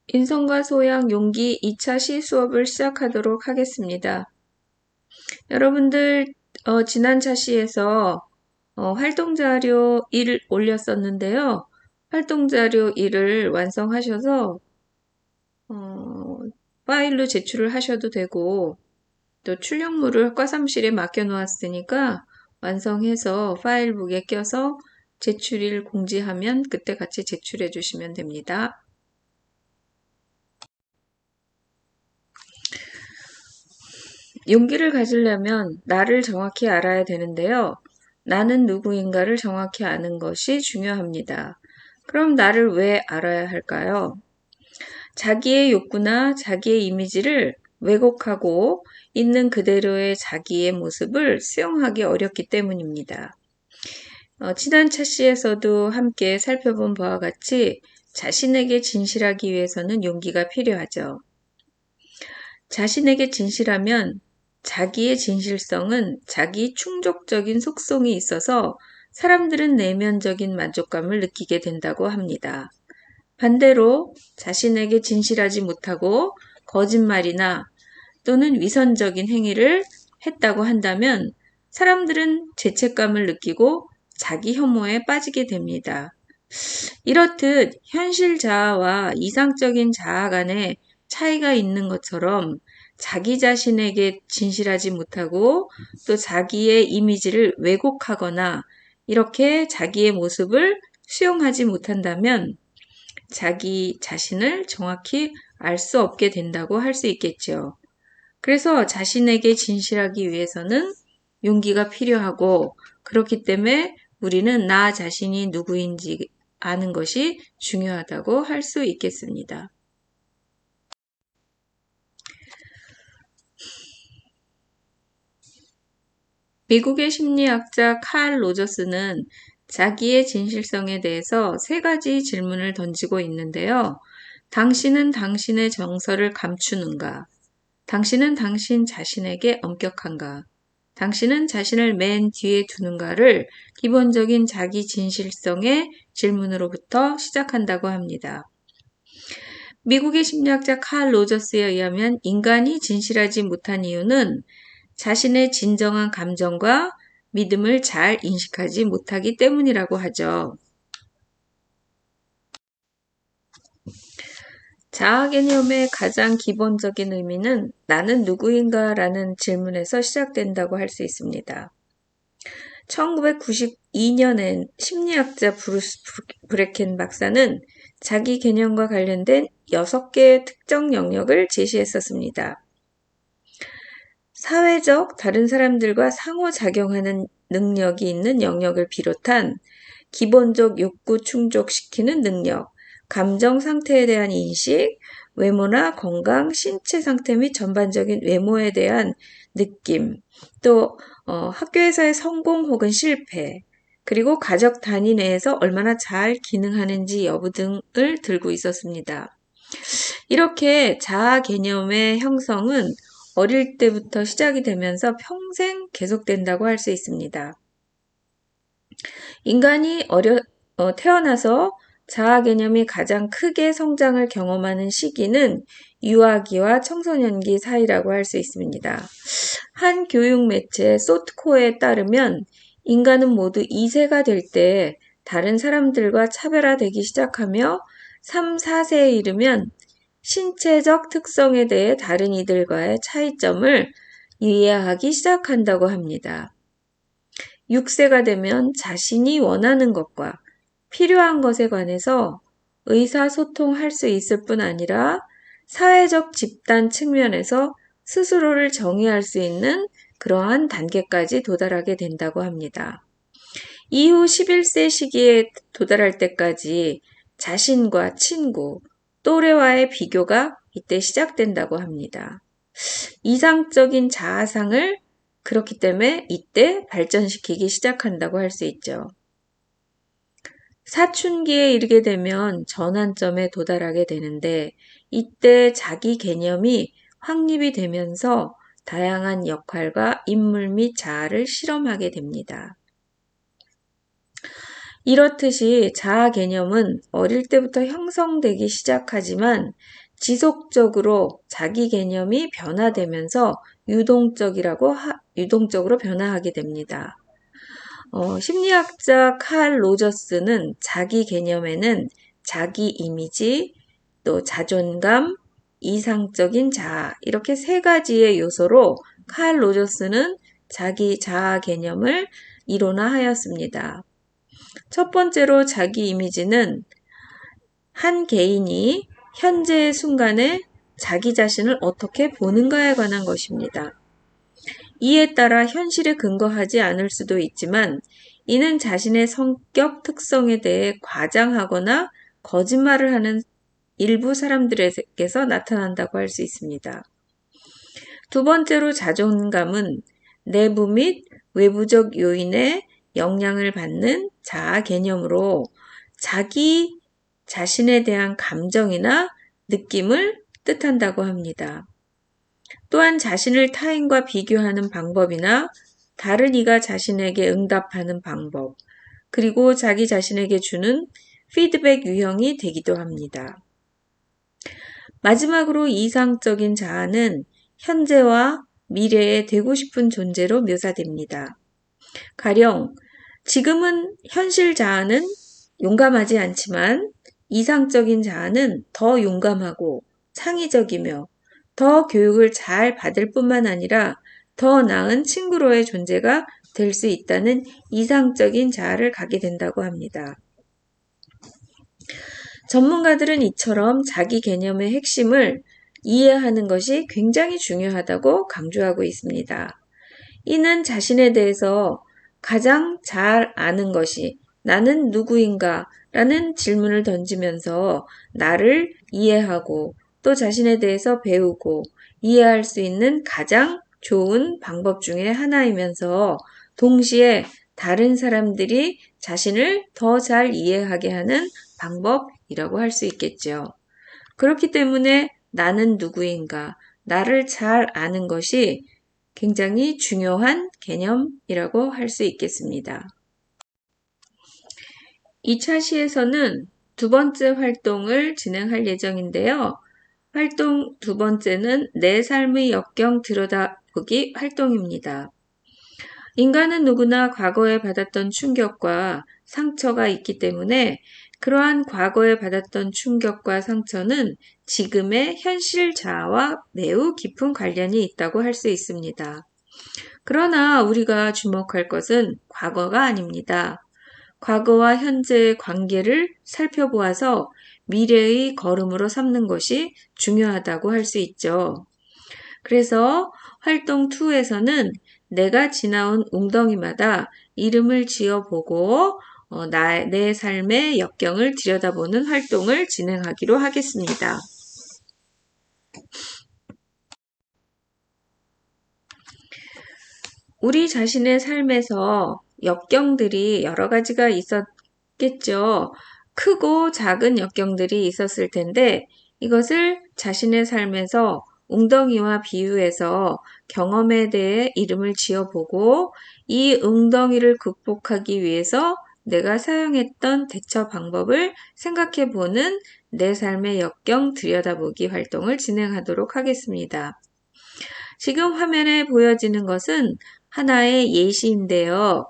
인성과 소양, 용기 2차 시수업을 시작하도록 하겠습니다. 여러분들 지난 차시에서 활동자료 1 올렸었는데요. 활동자료 1을 완성하셔서 파일로 제출을 하셔도 되고 또 출력물을 과사무실에 맡겨 놓았으니까 완성해서 파일북에 껴서 제출일 공지하면 그때 같이 제출해 주시면 됩니다. 용기를 가지려면 나를 정확히 알아야 되는데요. 나는 누구인가를 정확히 아는 것이 중요합니다. 그럼 나를 왜 알아야 할까요? 자기의 욕구나 자기의 이미지를 왜곡하고 있는 그대로의 자기의 모습을 수용하기 어렵기 때문입니다. 지난 차시에서도 함께 살펴본 바와 같이 자신에게 진실하기 위해서는 용기가 필요하죠. 자신에게 진실하면 자기의 진실성은 자기 충족적인 속성이 있어서 사람들은 내면적인 만족감을 느끼게 된다고 합니다. 반대로 자신에게 진실하지 못하고 거짓말이나 또는 위선적인 행위를 했다고 한다면 사람들은 죄책감을 느끼고 자기 혐오에 빠지게 됩니다. 이렇듯 현실 자아와 이상적인 자아 간에 차이가 있는 것처럼 자기 자신에게 진실하지 못하고 또 자기의 이미지를 왜곡하거나 이렇게 자기의 모습을 수용하지 못한다면 자기 자신을 정확히 알 수 없게 된다고 할 수 있겠죠. 그래서 자신에게 진실하기 위해서는 용기가 필요하고 그렇기 때문에 우리는 나 자신이 누구인지 아는 것이 중요하다고 할 수 있겠습니다. 미국의 심리학자 칼 로저스는 자기의 진실성에 대해서 3가지 질문을 던지고 있는데요. 당신은 당신의 정서를 감추는가? 당신은 당신 자신에게 엄격한가? 당신은 자신을 맨 뒤에 두는가를 기본적인 자기 진실성의 질문으로부터 시작한다고 합니다. 미국의 심리학자 칼 로저스에 의하면 인간이 진실하지 못한 이유는 자신의 진정한 감정과 믿음을 잘 인식하지 못하기 때문이라고 하죠. 자아 개념의 가장 기본적인 의미는 나는 누구인가 라는 질문에서 시작된다고 할 수 있습니다. 1992년엔 심리학자 브루스 브레켄 박사는 자기 개념과 관련된 6개의 특정 영역을 제시했었습니다. 사회적 다른 사람들과 상호작용하는 능력이 있는 영역을 비롯한 기본적 욕구 충족시키는 능력, 감정 상태에 대한 인식, 외모나 건강, 신체 상태 및 전반적인 외모에 대한 느낌, 또 학교에서의 성공 혹은 실패, 그리고 가족 단위 내에서 얼마나 잘 기능하는지 여부 등을 들고 있었습니다. 이렇게 자아 개념의 형성은 어릴 때부터 시작이 되면서 평생 계속된다고 할 수 있습니다. 인간이 태어나서 자아 개념이 가장 크게 성장을 경험하는 시기는 유아기와 청소년기 사이라고 할 수 있습니다. 한 교육 매체 소트코에 따르면 인간은 모두 2세가 될 때 다른 사람들과 차별화되기 시작하며 3, 4세에 이르면 신체적 특성에 대해 다른 이들과의 차이점을 이해하기 시작한다고 합니다. 6세가 되면 자신이 원하는 것과 필요한 것에 관해서 의사소통할 수 있을 뿐 아니라 사회적 집단 측면에서 스스로를 정의할 수 있는 그러한 단계까지 도달하게 된다고 합니다. 이후 11세 시기에 도달할 때까지 자신과 친구, 또래와의 비교가 이때 시작된다고 합니다. 이상적인 자아상을 그렇기 때문에 이때 발전시키기 시작한다고 할 수 있죠. 사춘기에 이르게 되면 전환점에 도달하게 되는데 이때 자기 개념이 확립이 되면서 다양한 역할과 인물 및 자아를 실험하게 됩니다. 이렇듯이 자아 개념은 어릴 때부터 형성되기 시작하지만 지속적으로 자기 개념이 변화되면서 유동적으로 변화하게 됩니다. 심리학자 칼 로저스는 자기 개념에는 자기 이미지, 또 자존감, 이상적인 자아, 이렇게 세 가지의 요소로 칼 로저스는 자기 자아 개념을 이론화하였습니다. 첫 번째로 자기 이미지는 한 개인이 현재의 순간에 자기 자신을 어떻게 보는가에 관한 것입니다. 이에 따라 현실에 근거하지 않을 수도 있지만 이는 자신의 성격 특성에 대해 과장하거나 거짓말을 하는 일부 사람들에게서 나타난다고 할 수 있습니다. 두 번째로 자존감은 내부 및 외부적 요인에 영향을 받는 자아 개념으로 자기 자신에 대한 감정이나 느낌을 뜻한다고 합니다. 또한 자신을 타인과 비교하는 방법이나 다른 이가 자신에게 응답하는 방법, 그리고 자기 자신에게 주는 피드백 유형이 되기도 합니다. 마지막으로 이상적인 자아는 현재와 미래에 되고 싶은 존재로 묘사됩니다. 가령 지금은 현실 자아는 용감하지 않지만 이상적인 자아는 더 용감하고 창의적이며 더 교육을 잘 받을 뿐만 아니라 더 나은 친구로의 존재가 될 수 있다는 이상적인 자아를 갖게 된다고 합니다. 전문가들은 이처럼 자기 개념의 핵심을 이해하는 것이 굉장히 중요하다고 강조하고 있습니다. 이는 자신에 대해서 가장 잘 아는 것이 나는 누구인가? 라는 질문을 던지면서 나를 이해하고 또 자신에 대해서 배우고 이해할 수 있는 가장 좋은 방법 중에 하나이면서 동시에 다른 사람들이 자신을 더 잘 이해하게 하는 방법이라고 할 수 있겠죠. 그렇기 때문에 나는 누구인가? 나를 잘 아는 것이 굉장히 중요한 개념이라고 할 수 있겠습니다. 2차 시에서는 두 번째 활동을 진행할 예정인데요. 활동 두 번째는 내 삶의 역경 들여다보기 활동입니다. 인간은 누구나 과거에 받았던 충격과 상처가 있기 때문에 그러한 과거에 받았던 충격과 상처는 지금의 현실 자아와 매우 깊은 관련이 있다고 할 수 있습니다. 그러나 우리가 주목할 것은 과거가 아닙니다. 과거와 현재의 관계를 살펴보아서 미래의 걸음으로 삼는 것이 중요하다고 할 수 있죠. 그래서 활동 2에서는 내가 지나온 웅덩이마다 이름을 지어보고 내 삶의 역경을 들여다보는 활동을 진행하기로 하겠습니다. 우리 자신의 삶에서 역경들이 여러 가지가 있었겠죠. 크고 작은 역경들이 있었을 텐데 이것을 자신의 삶에서 웅덩이와 비유해서 경험에 대해 이름을 지어보고 이 웅덩이를 극복하기 위해서 내가 사용했던 대처 방법을 생각해보는 내 삶의 역경 들여다보기 활동을 진행하도록 하겠습니다. 지금 화면에 보여지는 것은 하나의 예시인데요.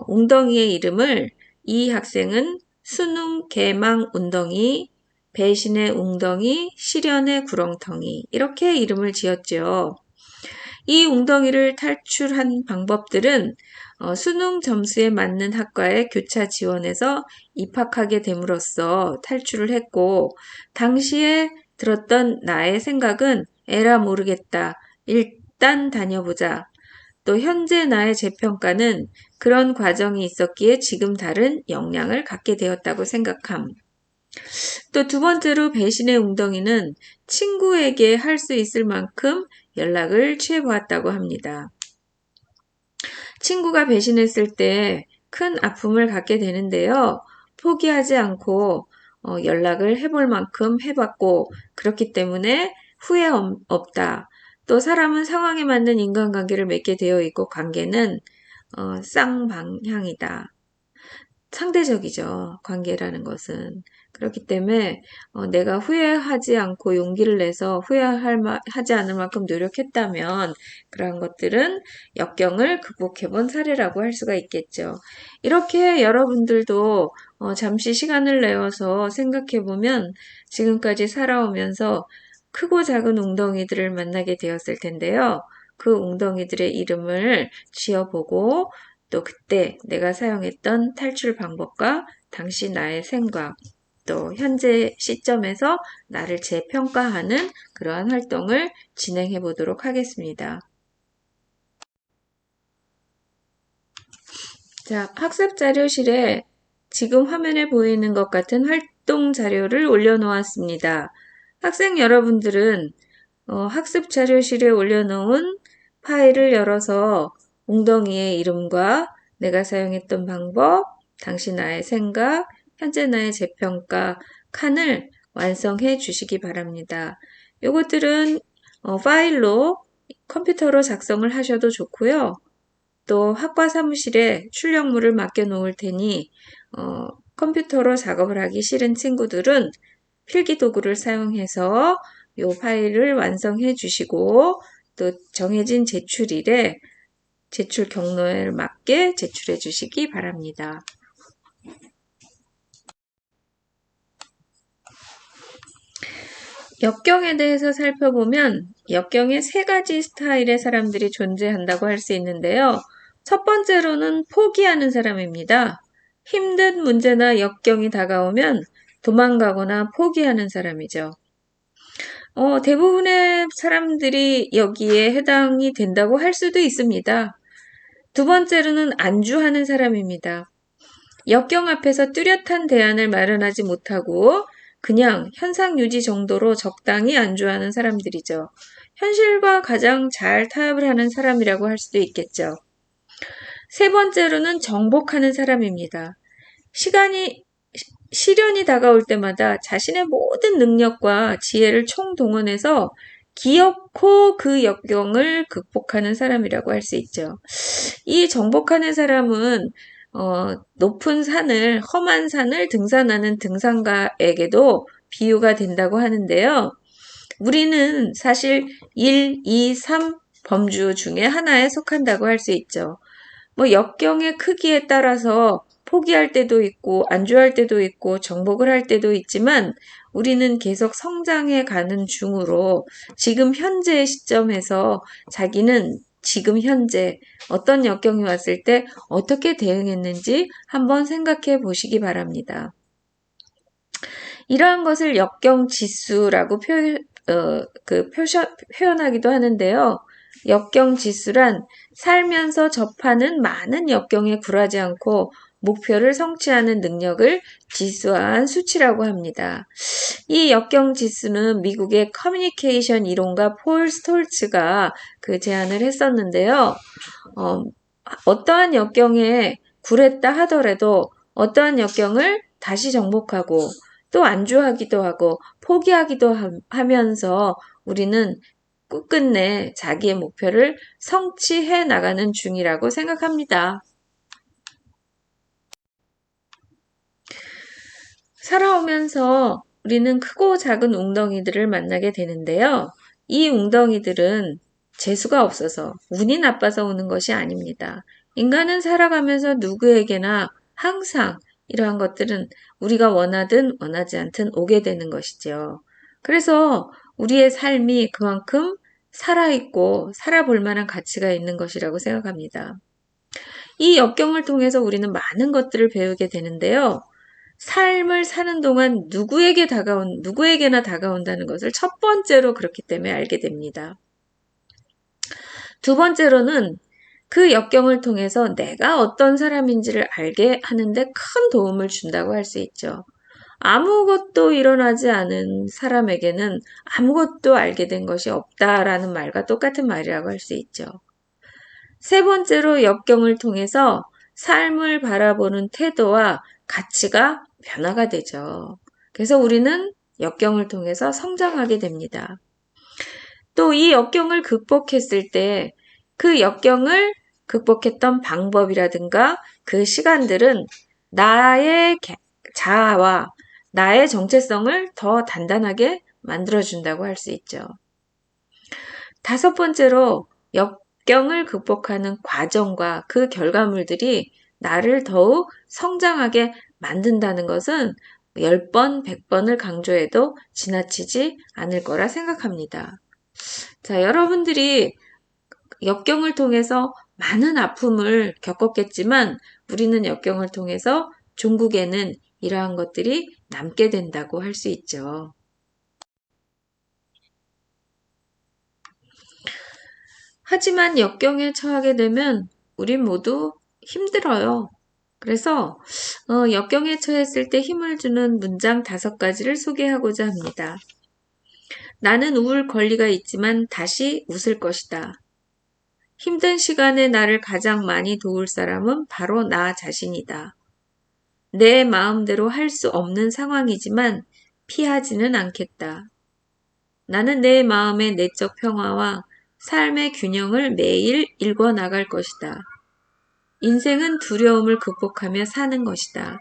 웅덩이의 이름을 이 학생은 수능 개망 웅덩이, 배신의 웅덩이, 시련의 구렁텅이 이렇게 이름을 지었죠. 이 웅덩이를 탈출한 방법들은 수능 점수에 맞는 학과에 교차 지원해서 입학하게 됨으로써 탈출을 했고 당시에 들었던 나의 생각은 에라 모르겠다. 일단 다녀보자. 또 현재 나의 재평가는 그런 과정이 있었기에 지금 다른 역량을 갖게 되었다고 생각함. 또 두 번째로 배신의 웅덩이는 친구에게 할 수 있을 만큼 연락을 취해보았다고 합니다. 친구가 배신했을 때 큰 아픔을 갖게 되는데요. 포기하지 않고 연락을 해볼 만큼 해봤고 그렇기 때문에 후회 없다. 또 사람은 상황에 맞는 인간관계를 맺게 되어 있고 관계는 쌍방향이다. 상대적이죠. 관계라는 것은. 그렇기 때문에 내가 후회하지 않고 용기를 내서 하지 않을 만큼 노력했다면 그러한 것들은 역경을 극복해 본 사례라고 할 수가 있겠죠. 이렇게 여러분들도 잠시 시간을 내어서 생각해 보면 지금까지 살아오면서 크고 작은 웅덩이들을 만나게 되었을 텐데요. 그 웅덩이들의 이름을 지어보고 또 그때 내가 사용했던 탈출 방법과 당시 나의 생각, 또 현재 시점에서 나를 재평가하는 그러한 활동을 진행해 보도록 하겠습니다. 자, 학습 자료실에 지금 화면에 보이는 것 같은 활동 자료를 올려놓았습니다. 학생 여러분들은 학습 자료실에 올려놓은 파일을 열어서 웅덩이의 이름과 내가 사용했던 방법, 당시 나의 생각, 현재 나의 재평가 칸을 완성해 주시기 바랍니다. 요것들은 파일로 컴퓨터로 작성을 하셔도 좋고요. 또 학과 사무실에 출력물을 맡겨 놓을 테니 컴퓨터로 작업을 하기 싫은 친구들은 필기 도구를 사용해서 이 파일을 완성해 주시고 또 정해진 제출일에 제출 경로에 맞게 제출해 주시기 바랍니다. 역경에 대해서 살펴보면 역경의 세 가지 스타일의 사람들이 존재한다고 할 수 있는데요. 첫 번째로는 포기하는 사람입니다. 힘든 문제나 역경이 다가오면 도망가거나 포기하는 사람이죠. 대부분의 사람들이 여기에 해당이 된다고 할 수도 있습니다. 두 번째로는 안주하는 사람입니다. 역경 앞에서 뚜렷한 대안을 마련하지 못하고 그냥 현상 유지 정도로 적당히 안주하는 사람들이죠. 현실과 가장 잘 타협을 하는 사람이라고 할 수도 있겠죠. 세 번째로는 정복하는 사람입니다. 시련이 다가올 때마다 자신의 모든 능력과 지혜를 총동원해서 기어코 그 역경을 극복하는 사람이라고 할 수 있죠. 이 정복하는 사람은 높은 산을, 험한 산을 등산하는 등산가에게도 비유가 된다고 하는데요. 우리는 사실 1, 2, 3 범주 중에 하나에 속한다고 할 수 있죠. 역경의 크기에 따라서 포기할 때도 있고 안주할 때도 있고 정복을 할 때도 있지만 우리는 계속 성장해 가는 중으로 지금 현재의 시점에서 자기는 지금 현재 어떤 역경이 왔을 때 어떻게 대응했는지 한번 생각해 보시기 바랍니다. 이러한 것을 역경 지수라고 표현하기도 하는데요. 역경 지수란 살면서 접하는 많은 역경에 굴하지 않고 목표를 성취하는 능력을 지수화한 수치라고 합니다. 이 역경 지수는 미국의 커뮤니케이션 이론가 폴 스톨츠가 제안을 했었는데요. 어떠한 역경에 굴했다 하더라도 어떠한 역경을 다시 정복하고 또 안주하기도 하고 포기하기도 하면서 우리는 끝끝내 자기의 목표를 성취해 나가는 중이라고 생각합니다. 살아오면서 우리는 크고 작은 웅덩이들을 만나게 되는데요. 이 웅덩이들은 재수가 없어서 운이 나빠서 오는 것이 아닙니다. 인간은 살아가면서 누구에게나 항상 이러한 것들은 우리가 원하든 원하지 않든 오게 되는 것이죠. 그래서 우리의 삶이 그만큼 살아있고 살아볼 만한 가치가 있는 것이라고 생각합니다. 이 역경을 통해서 우리는 많은 것들을 배우게 되는데요. 삶을 사는 동안 누구에게나 다가온다는 것을 첫 번째로 그렇기 때문에 알게 됩니다. 두 번째로는 그 역경을 통해서 내가 어떤 사람인지를 알게 하는데 큰 도움을 준다고 할 수 있죠. 아무것도 일어나지 않은 사람에게는 아무것도 알게 된 것이 없다라는 말과 똑같은 말이라고 할 수 있죠. 세 번째로 역경을 통해서 삶을 바라보는 태도와 가치가 변화가 되죠. 그래서 우리는 역경을 통해서 성장하게 됩니다. 또 이 역경을 극복했을 때 그 역경을 극복했던 방법이라든가 그 시간들은 나의 자아와 나의 정체성을 더 단단하게 만들어준다고 할 수 있죠. 다섯 번째로 역경을 극복하는 과정과 그 결과물들이 나를 더욱 성장하게 만든다는 것은 10번, 100번을 강조해도 지나치지 않을 거라 생각합니다. 자, 여러분들이 역경을 통해서 많은 아픔을 겪었겠지만 우리는 역경을 통해서 종국에는 이러한 것들이 남게 된다고 할 수 있죠. 하지만 역경에 처하게 되면 우린 모두 힘들어요. 그래서 역경에 처했을 때 힘을 주는 문장 5가지를 소개하고자 합니다. 나는 울 권리가 있지만 다시 웃을 것이다. 힘든 시간에 나를 가장 많이 도울 사람은 바로 나 자신이다. 내 마음대로 할 수 없는 상황이지만 피하지는 않겠다. 나는 내 마음의 내적 평화와 삶의 균형을 매일 읽어 나갈 것이다. 인생은 두려움을 극복하며 사는 것이다.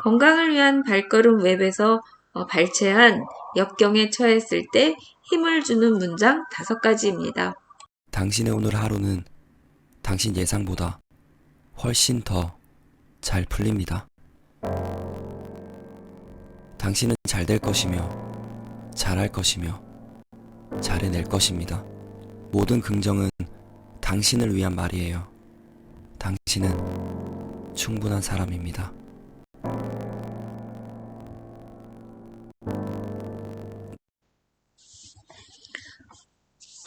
건강을 위한 발걸음 웹에서 발췌한 역경에 처했을 때 힘을 주는 문장 5가지입니다. 당신의 오늘 하루는 당신 예상보다 훨씬 더 잘 풀립니다. 당신은 잘 될 것이며 잘할 것이며 잘해낼 것입니다. 모든 긍정은 당신을 위한 말이에요. 당신은 충분한 사람입니다.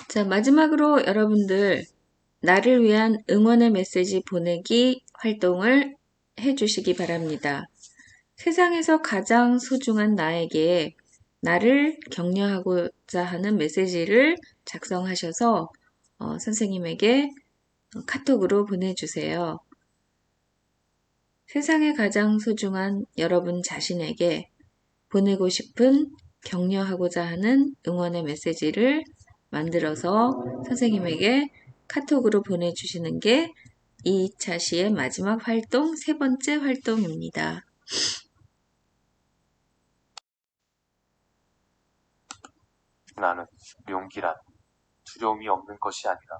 자, 마지막으로 여러분들 나를 위한 응원의 메시지 보내기 활동을 해주시기 바랍니다. 세상에서 가장 소중한 나에게 나를 격려하고자 하는 메시지를 작성하셔서 선생님에게 카톡으로 보내주세요. 세상에 가장 소중한 여러분 자신에게 보내고 싶은 격려하고자 하는 응원의 메시지를 만들어서 선생님에게 카톡으로 보내주시는 게 2차 시의 마지막 활동, 3번째 활동입니다. 나는 용기란 두려움이 없는 것이 아니라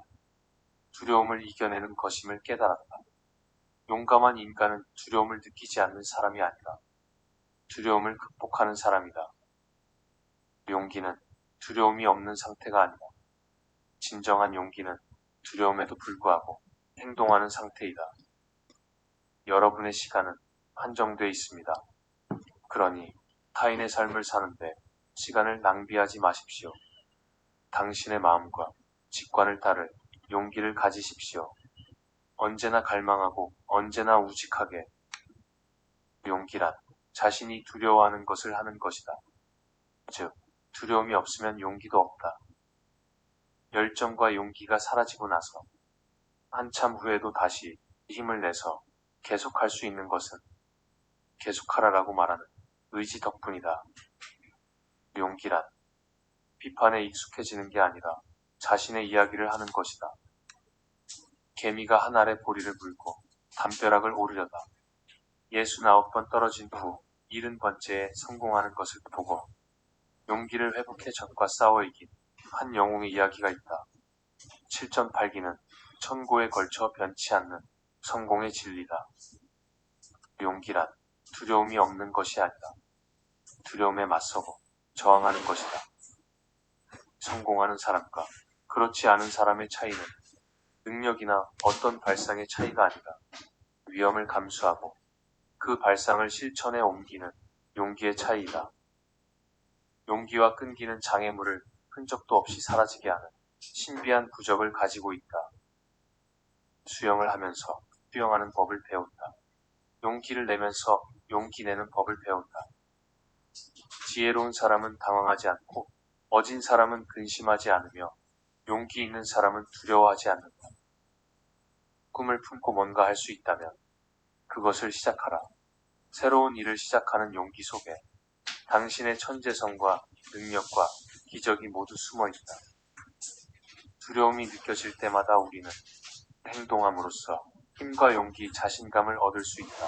두려움을 이겨내는 것임을 깨달았다. 용감한 인간은 두려움을 느끼지 않는 사람이 아니라 두려움을 극복하는 사람이다. 용기는 두려움이 없는 상태가 아니라 진정한 용기는 두려움에도 불구하고 행동하는 상태이다. 여러분의 시간은 한정돼 있습니다. 그러니 타인의 삶을 사는데 시간을 낭비하지 마십시오. 당신의 마음과 직관을 따를 용기를 가지십시오. 언제나 갈망하고 언제나 우직하게. 용기란 자신이 두려워하는 것을 하는 것이다. 즉, 두려움이 없으면 용기도 없다. 열정과 용기가 사라지고 나서 한참 후에도 다시 힘을 내서 계속할 수 있는 것은 계속하라라고 말하는 의지 덕분이다. 용기란 비판에 익숙해지는 게 아니라 자신의 이야기를 하는 것이다. 개미가 한 알에 보리를 물고 담벼락을 오르려다 69번 떨어진 후 70번째에 성공하는 것을 보고 용기를 회복해 적과 싸워 이긴 한 영웅의 이야기가 있다. 7.8기는 천고에 걸쳐 변치 않는 성공의 진리다. 용기란 두려움이 없는 것이 아니라 두려움에 맞서고 저항하는 것이다. 성공하는 사람과 그렇지 않은 사람의 차이는 능력이나 어떤 발상의 차이가 아니라 위험을 감수하고 그 발상을 실천에 옮기는 용기의 차이이다. 용기와 끈기는 장애물을 흔적도 없이 사라지게 하는 신비한 부적을 가지고 있다. 수영을 하면서 수영하는 법을 배운다. 용기를 내면서 용기 내는 법을 배운다. 지혜로운 사람은 당황하지 않고 어진 사람은 근심하지 않으며 용기 있는 사람은 두려워하지 않는다. 꿈을 품고 뭔가 할 수 있다면 그것을 시작하라. 새로운 일을 시작하는 용기 속에 당신의 천재성과 능력과 기적이 모두 숨어 있다. 두려움이 느껴질 때마다 우리는 행동함으로써 힘과 용기, 자신감을 얻을 수 있다.